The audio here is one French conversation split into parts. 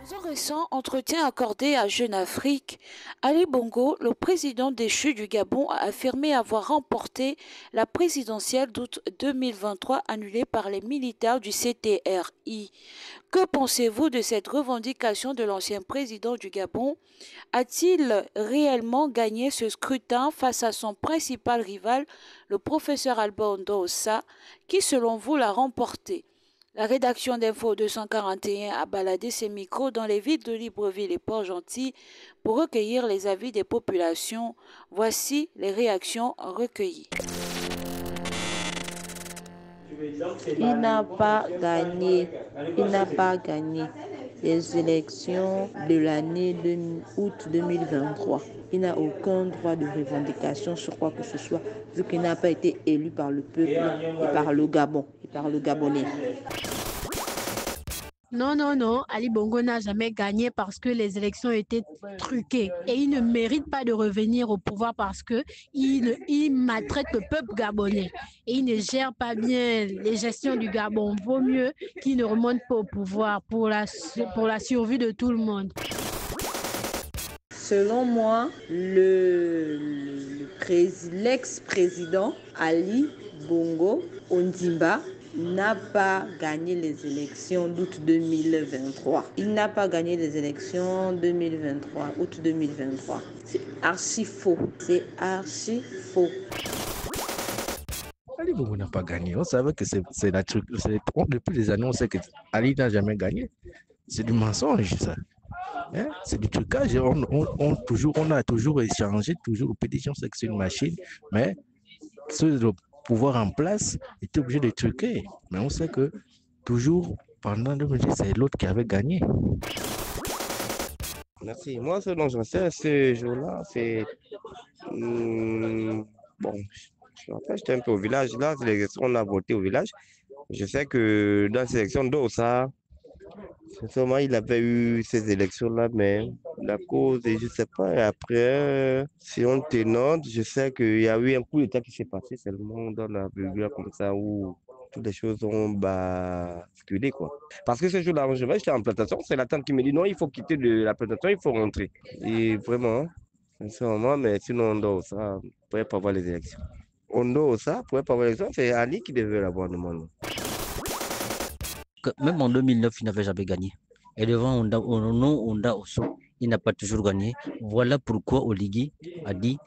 Dans un récent entretien accordé à Jeune Afrique, Ali Bongo, le président déchu du Gabon, a affirmé avoir remporté la présidentielle d'août 2023 annulée par les militaires du CTRI. Que pensez-vous de cette revendication de l'ancien président du Gabon? A-t-il réellement gagné ce scrutin face à son principal rival, le professeur Albert Ndossa, qui selon vous l'a remporté? La rédaction d'Info 241 a baladé ses micros dans les villes de Libreville et Port-Gentil pour recueillir les avis des populations. Voici les réactions recueillies. Il n'a pas gagné. Il n'a pas gagné les élections de l'année août 2023. Il n'a aucun droit de revendication sur quoi que ce soit, vu qu'il n'a pas été élu par le peuple et par le Gabon, et par le Gabonais. Non, non, non, Ali Bongo n'a jamais gagné parce que les élections étaient truquées. Et il ne mérite pas de revenir au pouvoir parce qu'il maltraite le peuple gabonais. Et il ne gère pas bien les gestions du Gabon. Vaut mieux qu'il ne remonte pas au pouvoir pour la survie de tout le monde. Selon moi, l'ex-président Ali Bongo Ondimba n'a pas gagné les élections d'août 2023. Il n'a pas gagné les élections 2023, août 2023. C'est archi faux. C'est archi faux. Ali Bongo n'a pas gagné. On savait que c'est la truc. Depuis des années, on sait que Ali n'a jamais gagné. C'est du mensonge, ça. Hein? C'est du trucage. On a toujours échangé, toujours. Le PDG, on sait que c'est une machine, mais le pouvoir en place était obligé de truquer. Mais on sait que toujours, pendant 2010, c'est l'autre qui avait gagné. Merci. Moi, ce dont je sais, ce jour-là, c'est... bon, j'étais un peu au village. Là, on a voté au village. Je sais que dans ces élections d'Ossa, sincèrement, il avait eu ces élections-là, mais la cause, je ne sais pas. Et après, si on te note, je sais qu'il y a eu un coup d'État qui s'est passé seulement dans la ville comme ça où toutes les choses ont basculé, quoi. Parce que ce jour-là, j'étais en plantation, c'est la tante qui me dit non, il faut quitter de la plantation, il faut rentrer. Et vraiment, sincèrement, mais sinon, on doit ça, on ne pourrait pas avoir les élections. On doit ça, on ne pourrait pas avoir les élections, c'est Ali qui devait l'avoir demandé. Même en 2009, il n'avait jamais gagné. Et devant Onda Osso, il n'a pas toujours gagné. Voilà pourquoi Oligui a dit,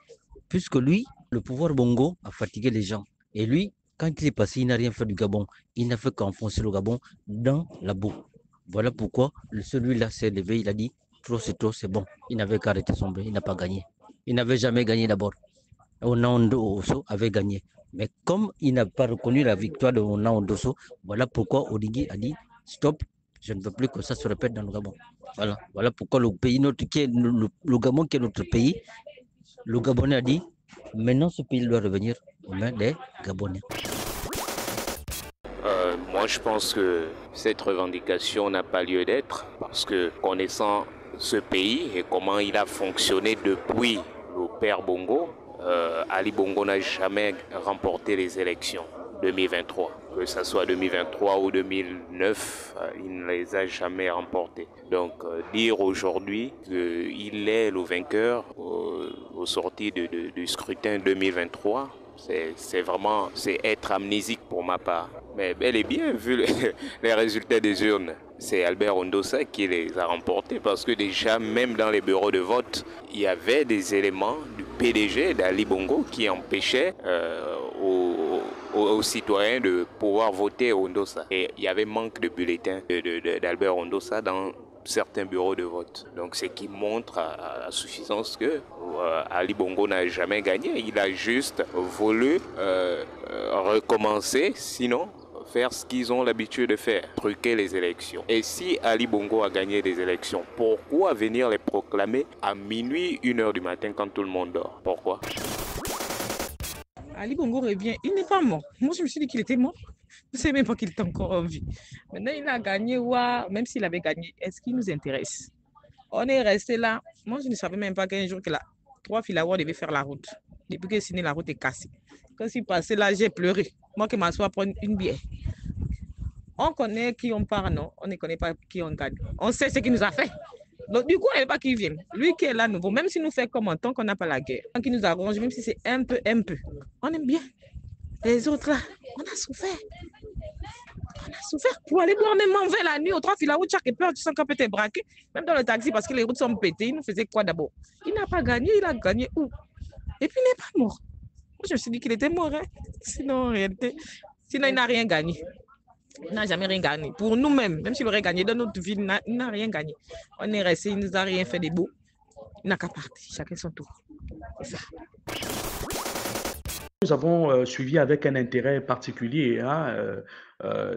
puisque lui, le pouvoir Bongo a fatigué les gens. Et lui, quand il est passé, il n'a rien fait du Gabon. Il n'a fait qu'enfoncer le Gabon dans la boue. Voilà pourquoi celui-là s'est levé, il a dit, trop, c'est bon. Il n'avait qu'à arrêter son blé, il n'a pas gagné. Il n'avait jamais gagné d'abord. Onaondo Osso avait gagné. Mais comme il n'a pas reconnu la victoire de Onaondo Osso, voilà pourquoi Oligui a dit stop, je ne veux plus que ça se répète dans le Gabon. Voilà pourquoi le pays, le Gabon qui est notre pays, le Gabonais a dit maintenant ce pays doit revenir aux mains des Gabonais. Moi je pense que cette revendication n'a pas lieu d'être parce que connaissant ce pays et comment il a fonctionné depuis le père Bongo, Ali Bongo n'a jamais remporté les élections 2023. Que ce soit 2023 ou 2009, il ne les a jamais remportées. Donc dire aujourd'hui qu'il est le vainqueur au sorti du scrutin 2023, c'est être amnésique pour ma part. Mais bel et bien, vu les résultats des urnes, c'est Albert Ndossa qui les a remportés parce que déjà, même dans les bureaux de vote, il y avait des éléments du PDG d'Ali Bongo qui empêchaient aux citoyens de pouvoir voter Ndossa. Et il y avait manque de bulletins d'Albert Ndossa dans certains bureaux de vote. Donc, ce qui montre à suffisance que Ali Bongo n'a jamais gagné. Il a juste voulu recommencer, sinon faire ce qu'ils ont l'habitude de faire, truquer les élections. Et si Ali Bongo a gagné des élections, pourquoi venir les proclamer à minuit, 1h du matin quand tout le monde dort? Pourquoi? Ali Bongo revient, il n'est pas mort. Moi, je me suis dit qu'il était mort. Je ne sais même pas qu'il est encore en vie. Maintenant, il a gagné, même s'il avait gagné, est-ce qu'il nous intéresse? On est resté là. Moi, je ne savais même pas qu'un jour que 3 Filawar devaient faire la route. Depuis que signé, la route est cassée. Quand il passait là, j'ai pleuré. Moi qui m'assois prendre une bière. On connaît qui on part, non? On ne connaît pas qui on gagne. On sait ce qu'il nous a fait. Donc, du coup, on ne veut pas qu'il vienne. Lui qui est là nouveau, même s'il nous fait comme en tant qu'on n'a pas la guerre, qui nous arrange, même si c'est un peu, on aime bien. Les autres là, on a souffert. On a souffert pour aller boire même en verre la nuit au 3 filaou, chaque peur, tu sens qu'on peut te braquer, même dans le taxi parce que les routes sont pétées. Il nous faisait quoi d'abord? Il n'a pas gagné, il a gagné où? Et puis il n'est pas mort. Moi, je me suis dit qu'il était mort, hein. Sinon, en réalité, sinon, il n'a rien gagné. Il n'a jamais rien gagné. Pour nous-mêmes, même s'il aurait gagné dans notre vie, il n'a rien gagné. On est resté, il ne nous a rien fait de beau. Il n'a qu'à partir, chacun son tour. C'est ça. Nous avons suivi avec un intérêt particulier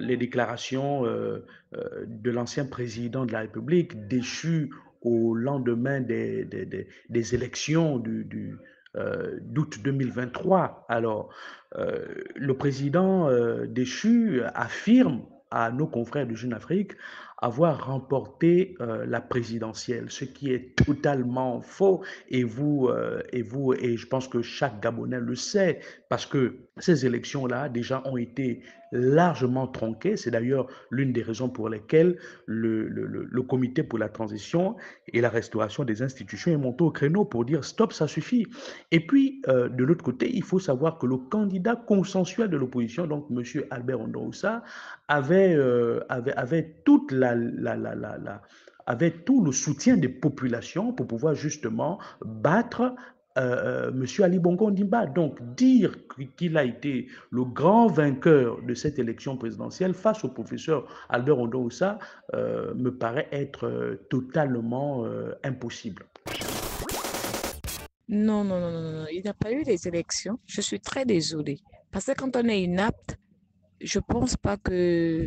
les déclarations de l'ancien président de la République déchu au lendemain des élections d'août 2023. Alors, le président déchu affirme à nos confrères de Jeune Afrique avoir remporté la présidentielle, ce qui est totalement faux. Et je pense que chaque Gabonais le sait, parce que ces élections-là déjà ont été largement tronquées. C'est d'ailleurs l'une des raisons pour lesquelles le comité pour la transition et la restauration des institutions est monté au créneau pour dire stop, ça suffit. Et puis, de l'autre côté, il faut savoir que le candidat consensuel de l'opposition, donc M. Albert Ondoussa, avait avait tout le soutien des populations pour pouvoir justement battre M. Ali Bongo Ondimba. Donc, dire qu'il a été le grand vainqueur de cette élection présidentielle face au professeur Albert Ondoussa me paraît être totalement impossible. Non, non, non, non, non, il n'y a pas eu des élections. Je suis très désolée. Parce que quand on est inapte, je ne pense pas que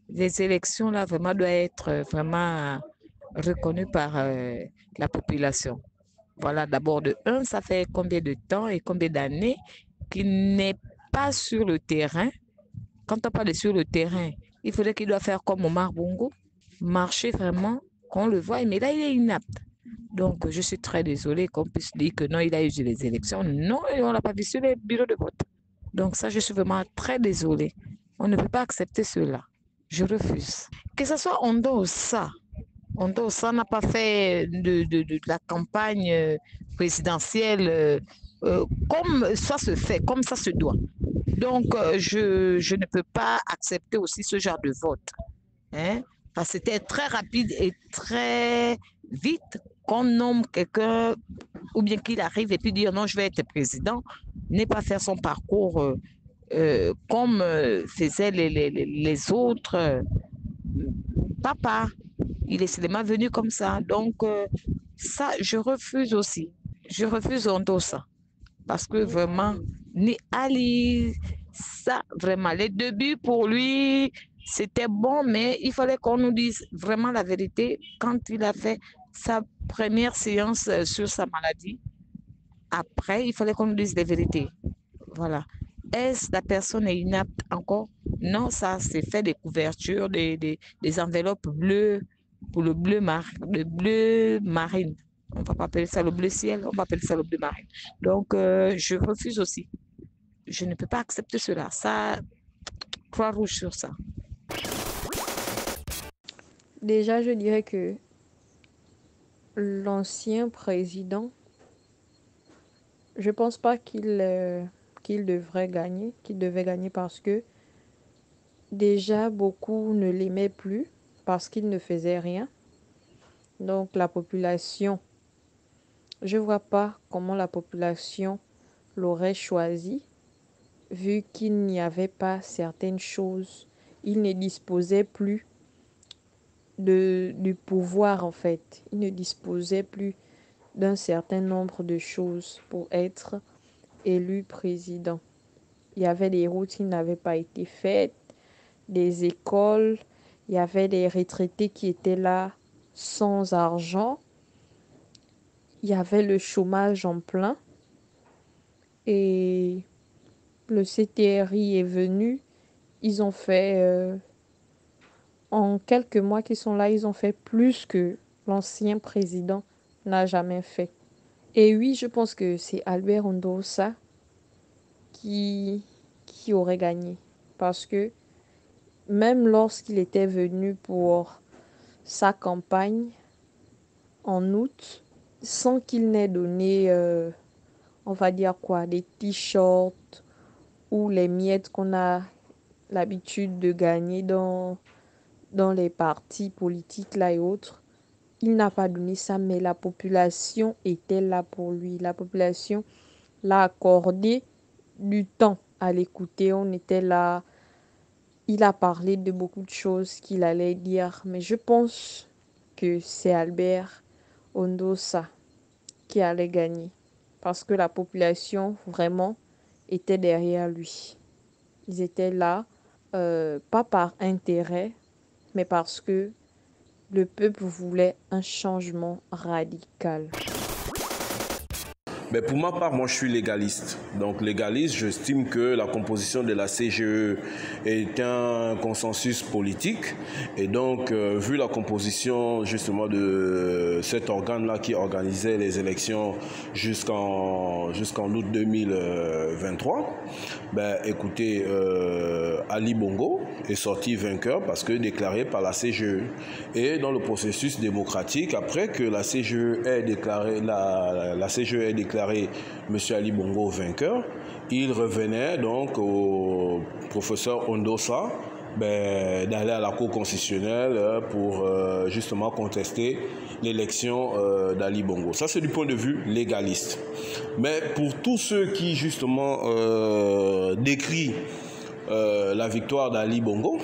les élections là vraiment doivent être vraiment reconnues par la population. Voilà, d'abord de un, ça fait combien de temps et combien d'années qu'il n'est pas sur le terrain. Quand on parle de sur le terrain, il faudrait qu'il doit faire comme Omar Bongo, marcher vraiment, qu'on le voie, mais là, il est inapte. Donc, je suis très désolée qu'on puisse dire que non, il a eu les élections. Non, on ne l'a pas vu sur les bureaux de vote. Donc, ça, je suis vraiment très désolée. On ne peut pas accepter cela. Je refuse. Que ce soit Ondoussa n'a pas fait de la campagne présidentielle comme ça se fait, comme ça se doit. Donc, je ne peux pas accepter aussi ce genre de vote. Hein? Parce que c'était très rapide et très vite qu'on nomme quelqu'un ou bien qu'il arrive et puis dire non, je vais être président, n'est pas faire son parcours comme faisaient les autres. Papa, il est seulement venu comme ça. Donc, ça, je refuse aussi. Je refuse Ondoussa. Parce que vraiment, ni Ali, ça, vraiment, les débuts pour lui, c'était bon, mais il fallait qu'on nous dise vraiment la vérité quand il a fait sa première séance sur sa maladie. Après, il fallait qu'on nous dise la vérité. Voilà. Est-ce la personne est inapte encore? Non, ça, c'est fait des couvertures, des enveloppes bleues pour le bleu marine. On ne va pas appeler ça le bleu ciel, on va appeler ça le bleu marine. Donc, je refuse aussi. Je ne peux pas accepter cela. Ça, croix rouge sur ça. Déjà, je dirais que l'ancien président, je pense pas qu'il devrait gagner, qu'il devait gagner parce que déjà beaucoup ne l'aimaient plus parce qu'il ne faisait rien. Donc la population, je vois pas comment la population l'aurait choisi vu qu'il n'y avait pas certaines choses. Il ne disposait plus du pouvoir en fait. Il ne disposait plus d'un certain nombre de choses pour être élu président. Il y avait des routes qui n'avaient pas été faites, des écoles, il y avait des retraités qui étaient là sans argent, il y avait le chômage en plein et le CTRI est venu. Ils ont fait, en quelques mois qu'ils sont là, ils ont fait plus que l'ancien président n'a jamais fait. Et oui, je pense que c'est Albert Ondoussa qui aurait gagné parce que même lorsqu'il était venu pour sa campagne en août, sans qu'il n'ait donné, on va dire quoi, des t-shirts ou les miettes qu'on a l'habitude de gagner dans les partis politiques là et autres. Il n'a pas donné ça, mais la population était là pour lui. La population l'a accordé du temps à l'écouter. On était là. Il a parlé de beaucoup de choses qu'il allait dire, mais je pense que c'est Albert Ondosa qui allait gagner parce que la population vraiment était derrière lui. Ils étaient là, pas par intérêt, mais parce que le peuple voulait un changement radical. Mais pour ma part, moi je suis légaliste. Donc légaliste, j'estime que la composition de la CGE est un consensus politique. Et donc, vu la composition justement de cet organe-là qui organisait les élections jusqu'en août 2023, ben, écoutez, Ali Bongo est sorti vainqueur parce que déclaré par la CGE. Et dans le processus démocratique, après que la CGE ait déclaré, la CGE ait déclaré M. Ali Bongo vainqueur, il revenait donc au professeur Ondosa d'aller à la Cour constitutionnelle pour justement contester l'élection d'Ali Bongo. Ça, c'est du point de vue légaliste. Mais pour tous ceux qui justement décrient la victoire d'Ali Bongo,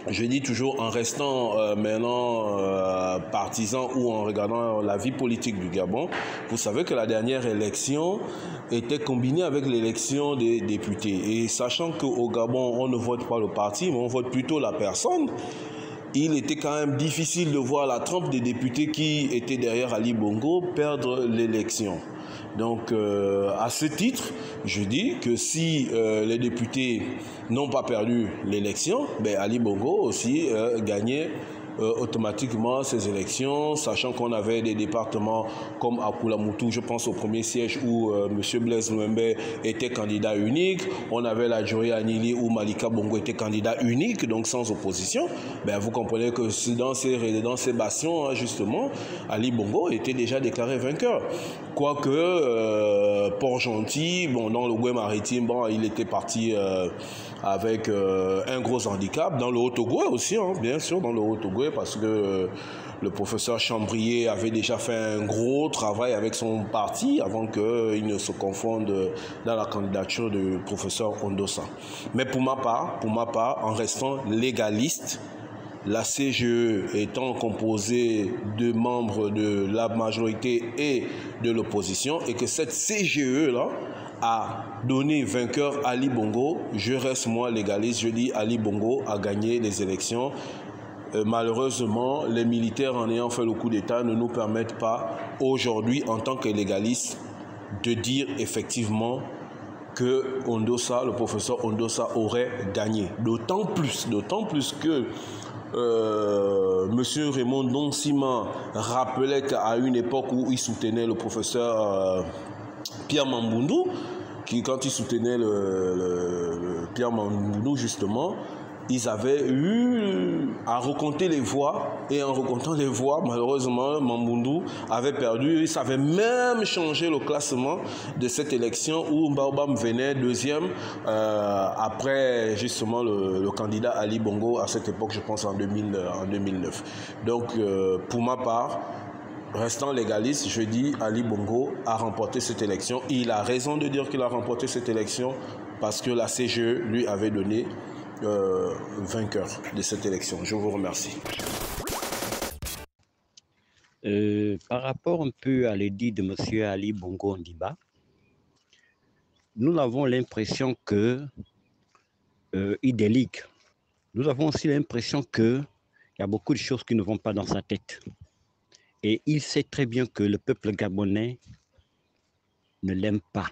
je dis toujours en restant maintenant partisan ou en regardant la vie politique du Gabon, vous savez que la dernière élection était combinée avec l'élection des députés. Et sachant qu'au Gabon, on ne vote pas le parti, mais on vote plutôt la personne, il était quand même difficile de voir la trempe des députés qui étaient derrière Ali Bongo perdre l'élection. Donc, à ce titre, je dis que si les députés n'ont pas perdu l'élection, Ali Bongo aussi gagnait automatiquement ces élections, sachant qu'on avait des départements comme Akulamoutou, je pense au premier siège où M. Blaise Mouembe était candidat unique, on avait la Djori Anili où Malika Bongo était candidat unique, donc sans opposition. Vous comprenez que dans ces bastions, hein, justement, Ali Bongo était déjà déclaré vainqueur. Quoique Port-Gentil, dans le Goué maritime, il était parti avec un gros handicap. Dans le Haut-Ogooué aussi, hein, bien sûr, dans le Haut-Ogooué, parce que le professeur Chambrier avait déjà fait un gros travail avec son parti avant qu'il ne se confonde dans la candidature du professeur Ondosa. Mais pour ma part, en restant légaliste, la CGE étant composée de membres de la majorité et de l'opposition, et que cette CGE-là a donné vainqueur Ali Bongo, je reste moi légaliste, je dis Ali Bongo a gagné les élections. Malheureusement, les militaires, en ayant fait le coup d'État, ne nous permettent pas aujourd'hui, en tant que légaliste, de dire effectivement que Ondosa, le professeur Ondosa aurait gagné. D'autant plus que Monsieur Raymond Donsima rappelait qu'à une époque où il soutenait le professeur Pierre Mamboundou, quand il soutenait le Pierre Mamboundou justement, ils avaient eu à recompter les voix, et en recomptant les voix, malheureusement, Mamboundou avait perdu. Ça avait même changé le classement de cette élection où Baobam venait deuxième après justement le candidat Ali Bongo à cette époque, je pense en 2009. Donc pour ma part, restant légaliste, je dis Ali Bongo a remporté cette élection. Il a raison de dire qu'il a remporté cette élection parce que la CGE lui avait donné vainqueur de cette élection. Je vous remercie. Par rapport un peu à l'édit de M. Ali Bongo Ondimba, nous avons l'impression qu'il déligue. Nous avons aussi l'impression qu'il y a beaucoup de choses qui ne vont pas dans sa tête. Et il sait très bien que le peuple gabonais ne l'aime pas.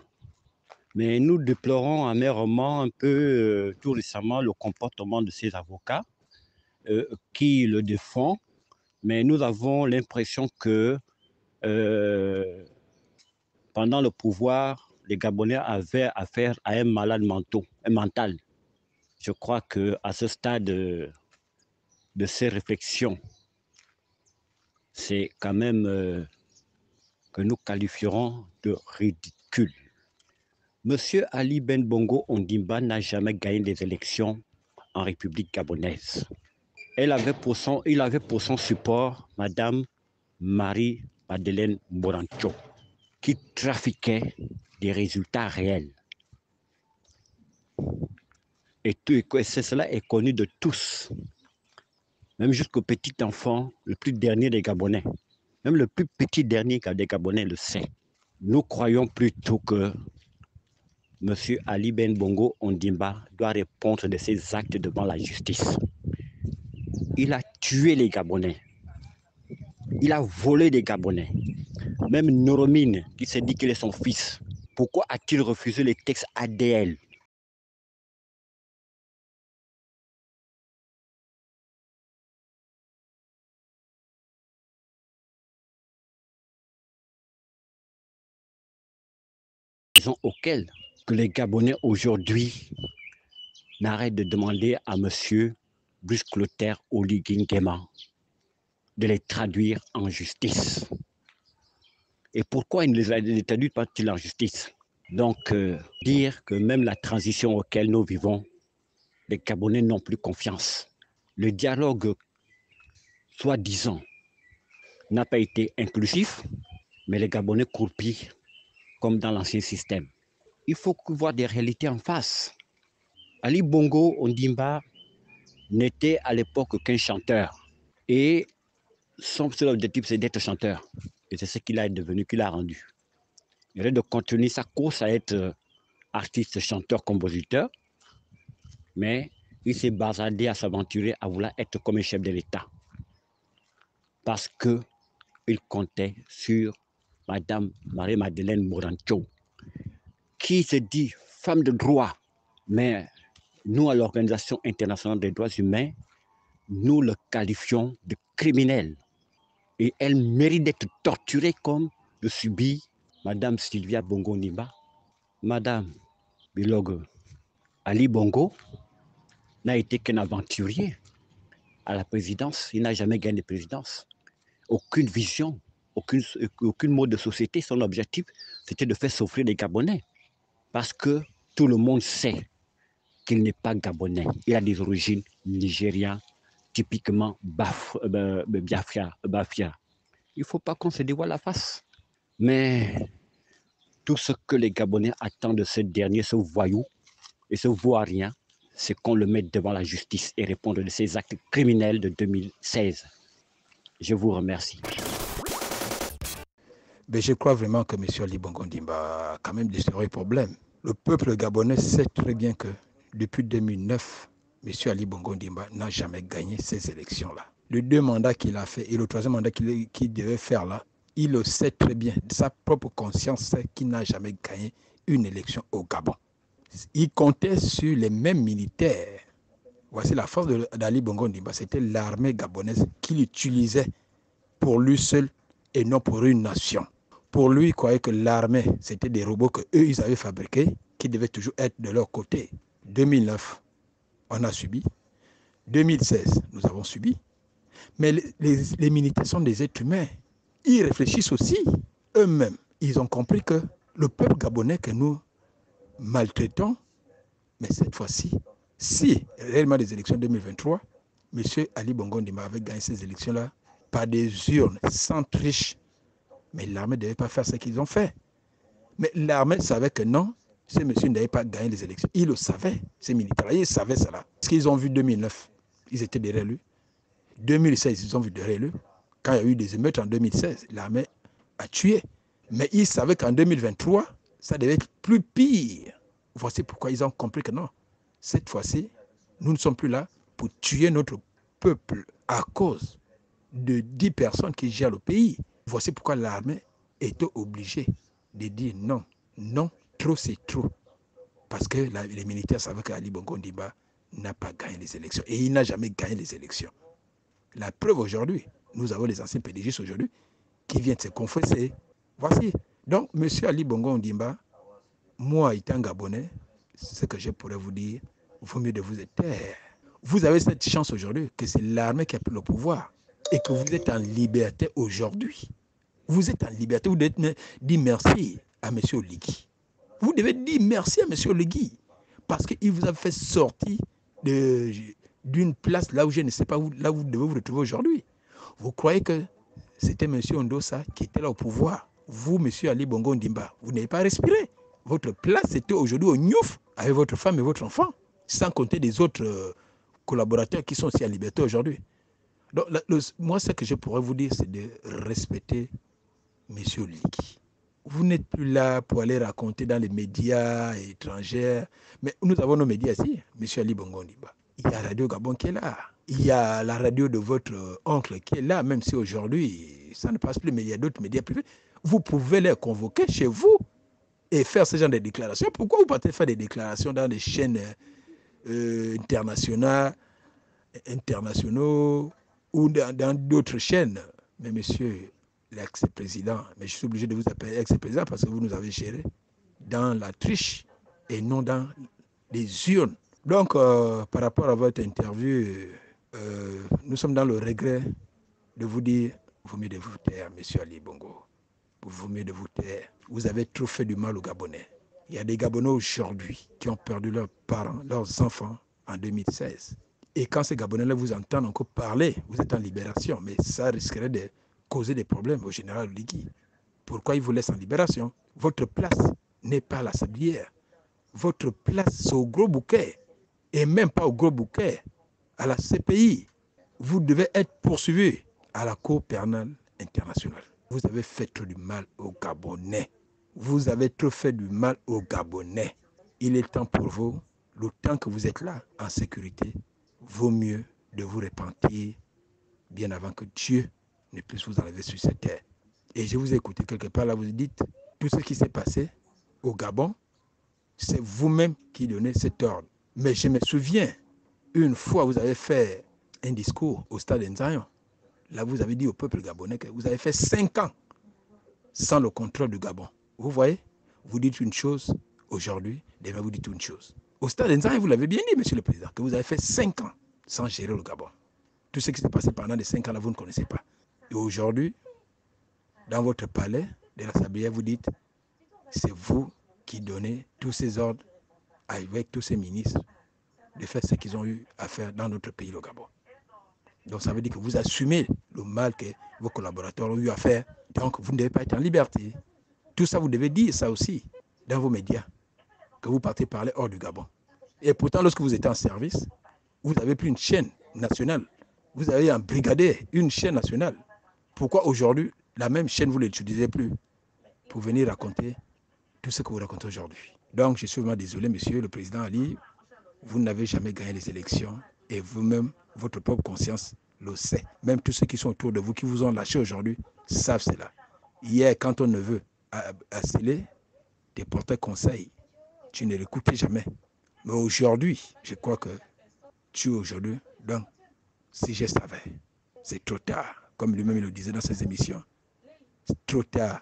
Mais nous déplorons amèrement un peu tout récemment le comportement de ses avocats qui le défendent. Mais nous avons l'impression que pendant le pouvoir, les Gabonais avaient affaire à un malade mental. Je crois qu'à ce stade de ces réflexions, c'est quand même que nous qualifierons de ridicule. Monsieur Ali Ben Bongo Ondimba n'a jamais gagné des élections en République gabonaise. Il avait pour son support Madame Marie-Madeleine Morancho, qui trafiquait des résultats réels. Et cela est connu de tous, même jusqu'au petit enfant, le plus dernier des Gabonais. Même le plus petit dernier des Gabonais le sait. Nous croyons plutôt que M. Ali Ben Bongo Ondimba doit répondre de ses actes devant la justice. Il a tué les Gabonais. Il a volé des Gabonais. Même Noromine, qui s'est dit qu'il est son fils, pourquoi a-t-il refusé les textes ADL? Auxquels que les Gabonais aujourd'hui n'arrêtent de demander à M. Bruce Clotaire Oligui Nguema de les traduire en justice. Et pourquoi il ne les traduit pas-t-il en justice? Donc, dire que même la transition auquel nous vivons, les Gabonais n'ont plus confiance. Le dialogue, soi-disant, n'a pas été inclusif, mais les Gabonais croupissent comme dans l'ancien système. Il faut voir des réalités en face. Ali Bongo Ondimba n'était à l'époque qu'un chanteur. Et son seul objectif, c'est d'être chanteur. Et c'est ce qu'il a devenu, qu'il a rendu. Il aurait de continuer sa course à être artiste, chanteur, compositeur, mais il s'est bazardé à s'aventurer à vouloir être comme un chef de l'État. Parce qu'il comptait sur Madame Marie-Madeleine Morancho, qui se dit femme de droit, mais nous, à l'Organisation internationale des droits humains, nous le qualifions de criminel. Et elle mérite d'être torturée comme le subit Madame Sylvia Bongo Ondimba. Madame Bilogue Ali Bongo n'a été qu'un aventurier à la présidence. Il n'a jamais gagné de présidence. Aucune vision, aucun mode de société. Son objectif, c'était de faire souffrir les Gabonais. Parce que tout le monde sait qu'il n'est pas Gabonais. Il a des origines nigérianes, typiquement Bafia. Il ne faut pas qu'on se dévoile la face. Mais tout ce que les Gabonais attendent de ce dernier, ce voyou et ce voirien, c'est qu'on le mette devant la justice et réponde de ses actes criminels de 2016. Je vous remercie. Mais je crois vraiment que M. Ali Bongo Ondimba a quand même des sérieux problèmes. Le peuple gabonais sait très bien que depuis 2009, M. Ali Bongo Ondimba n'a jamais gagné ces élections-là. Les 2 mandats qu'il a fait et le 3e mandat qu'il devait faire là, il le sait très bien. Sa propre conscience sait qu'il n'a jamais gagné une élection au Gabon. Il comptait sur les mêmes militaires. Voici la force d'Ali Bongo Ondimba. C'était l'armée gabonaise qu'il utilisait pour lui seul et non pour une nation. Pour lui, il croyait que l'armée, c'était des robots qu'eux, ils avaient fabriqués, qui devaient toujours être de leur côté. 2009, on a subi. 2016, nous avons subi. Mais les militaires sont des êtres humains. Ils réfléchissent aussi eux-mêmes. Ils ont compris que le peuple gabonais que nous maltraitons, mais cette fois-ci, si réellement les élections 2023, M. Ali Bongo Ondimba avait gagné ces élections-là par des urnes, sans triche, mais l'armée ne devait pas faire ce qu'ils ont fait. Mais l'armée savait que non, ces messieurs n'avaient pas gagné les élections. Ils le savaient, ces militaires-là, ils savaient cela. Parce qu'ils ont vu 2009, ils étaient derrière lui. 2016, ils ont vu derrière lui. Quand il y a eu des émeutes en 2016, l'armée a tué. Mais ils savaient qu'en 2023, ça devait être plus pire. Voici pourquoi ils ont compris que non, cette fois-ci, nous ne sommes plus là pour tuer notre peuple à cause de 10 personnes qui gèrent le pays. Voici pourquoi l'armée était obligée de dire non, non, trop c'est trop. Parce que les militaires savaient qu'Ali Bongo Ondimba n'a pas gagné les élections. Et il n'a jamais gagné les élections. La preuve aujourd'hui, nous avons les anciens PDG aujourd'hui qui viennent se confesser. Voici. Donc, M. Ali Bongo Ondimba, moi étant Gabonais, ce que je pourrais vous dire, vaut mieux de vous taire. Vous avez cette chance aujourd'hui que c'est l'armée qui a pris le pouvoir et que vous êtes en liberté aujourd'hui. Vous êtes en liberté, vous devez dire merci à M. Oligui. Vous devez dire merci à M. Oligui parce qu'il vous a fait sortir d'une place là où je ne sais pas où, là où vous devez vous retrouver aujourd'hui. Vous croyez que c'était M. Ondosa qui était là au pouvoir. Vous, M. Ali Bongo Ndimba, vous n'avez pas respiré. Votre place était aujourd'hui au Nyouf avec votre femme et votre enfant, sans compter des autres collaborateurs qui sont aussi à liberté aujourd'hui. Donc, moi, ce que je pourrais vous dire, c'est de respecter M. Oligui. Vous n'êtes plus là pour aller raconter dans les médias étrangers. Mais nous avons nos médias ici, M. Ali Bongo Ndimba. Il y a Radio Gabon qui est là. Il y a la radio de votre oncle qui est là, même si aujourd'hui, ça ne passe plus, mais il y a d'autres médias privés. Vous pouvez les convoquer chez vous et faire ce genre de déclarations. Pourquoi vous partez faire des déclarations dans des chaînes internationaux ou dans d'autres chaînes? Mais monsieur l'ex-président, mais je suis obligé de vous appeler ex-président parce que vous nous avez géré dans la triche et non dans les urnes. Donc, par rapport à votre interview, nous sommes dans le regret de vous dire, vaut mieux de vous taire, monsieur Ali Bongo. Vaut mieux de vous taire. Vous avez trop fait du mal aux Gabonais. Il y a des Gabonais aujourd'hui qui ont perdu leurs parents, leurs enfants en 2016. Et quand ces Gabonais-là vous entendent encore parler, vous êtes en libération, mais ça risquerait de causer des problèmes au général Oligui. Pourquoi il vous laisse en libération? Votre place n'est pas à la Sablière. Votre place, c'est au Gros Bouquet. Et même pas au Gros Bouquet, à la CPI. Vous devez être poursuivi à la Cour pénale internationale. Vous avez fait trop du mal aux Gabonais. Vous avez trop fait du mal aux Gabonais. Il est temps pour vous, le temps que vous êtes là, en sécurité, vaut mieux de vous repentir bien avant que Dieu ne puisse vous enlever sur cette terre. Et je vous ai écouté quelque part là, vous dites, tout ce qui s'est passé au Gabon, c'est vous-même qui donnez cet ordre. Mais je me souviens, une fois, vous avez fait un discours au stade Nzayon. Là, vous avez dit au peuple gabonais que vous avez fait 5 ans sans le contrôle du Gabon. Vous voyez, vous dites une chose aujourd'hui, demain vous dites une chose. Au stade Nzayon, vous l'avez bien dit, monsieur le président, que vous avez fait 5 ans sans gérer le Gabon. Tout ce qui s'est passé pendant les 5 ans là, vous ne connaissez pas. Et aujourd'hui, dans votre palais de la Sablière, vous dites, c'est vous qui donnez tous ces ordres avec tous ces ministres de faire ce qu'ils ont eu à faire dans notre pays, le Gabon. Donc ça veut dire que vous assumez le mal que vos collaborateurs ont eu à faire. Donc vous ne devez pas être en liberté. Tout ça, vous devez dire ça aussi dans vos médias, que vous partez parler hors du Gabon. Et pourtant, lorsque vous étiez en service, vous avez pris une chaîne nationale. Vous avez un brigadier, une chaîne nationale. Pourquoi aujourd'hui, la même chaîne, vous ne l'utilisez plus pour venir raconter tout ce que vous racontez aujourd'hui? Donc, je suis vraiment désolé, monsieur le président Ali. Vous n'avez jamais gagné les élections et vous-même, votre propre conscience le sait. Même tous ceux qui sont autour de vous, qui vous ont lâché aujourd'hui, savent cela. Hier, quand ton neveu a scellé, te portait conseil, tu ne l'écoutais jamais. Mais aujourd'hui, je crois que tu aujourd'hui, donc, si je savais, c'est trop tard. Comme lui-même le disait dans ses émissions, c'est trop tard.